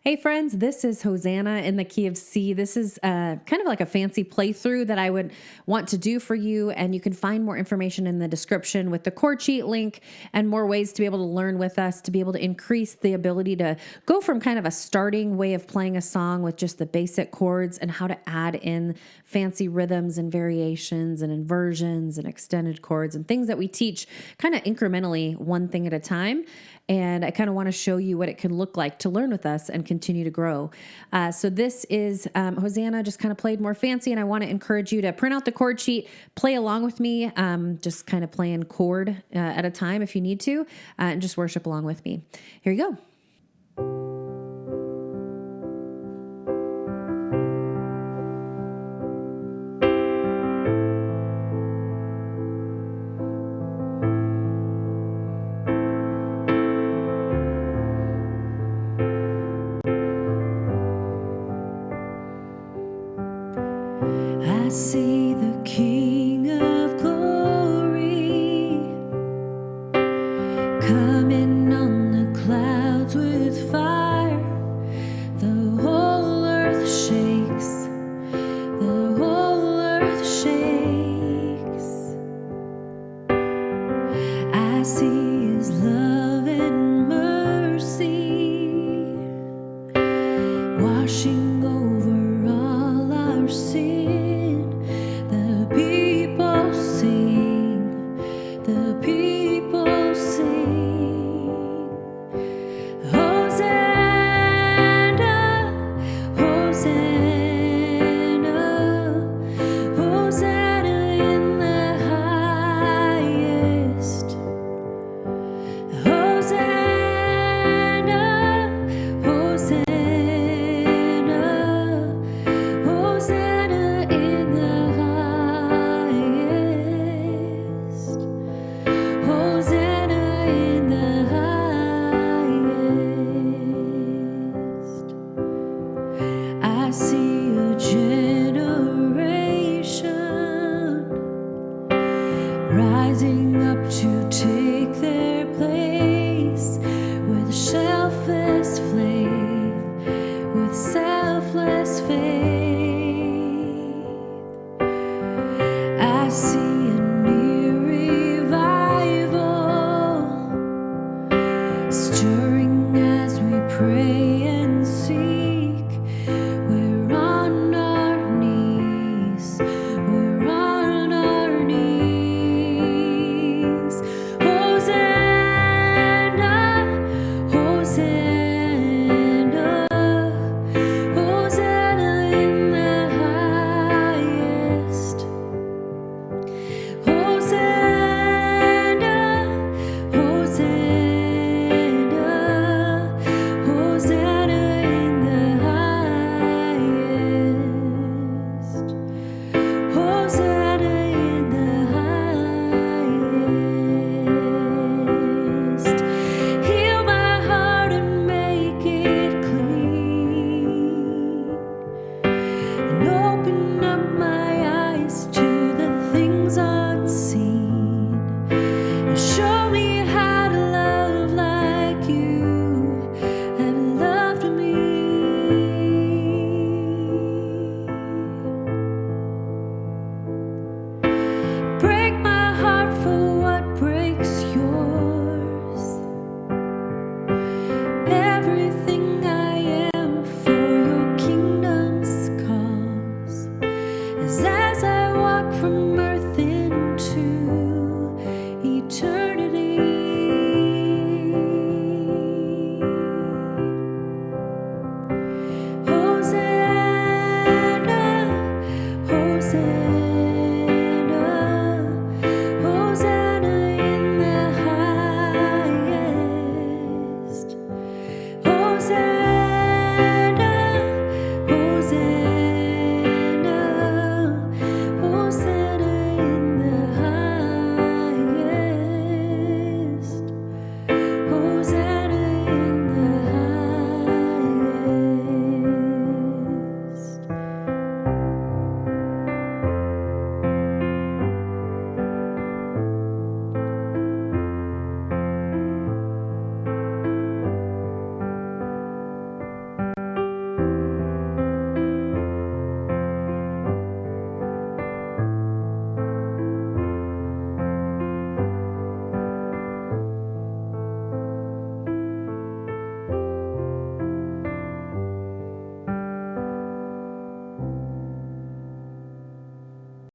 Hey friends, this is Hosanna in the key of C. This is kind of like a fancy playthrough that I would want to do for you, and you can find more information in the description with the chord sheet link and more ways to be able to learn with us, to be able to increase the ability to go from kind of a starting way of playing a song with just the basic chords and how to add in fancy rhythms and variations and inversions and extended chords and things that we teach kind of incrementally, one thing at a time. And I kind of want to show you what it can look like to learn with us and continue to grow. So this is Hosanna, just kind of played more fancy. And I want to encourage you to print out the chord sheet, play along with me, just kind of playing chord at a time if you need to, and just worship along with me. Here you go. I see the King of Glory coming on the clouds with fire. The whole earth shakes, the whole earth shakes. I see His love and mercy washing over all our sin. I see a generation rising up to take their place with selfless faith, with selfless faith. I see a near revival stirring as we pray and sing.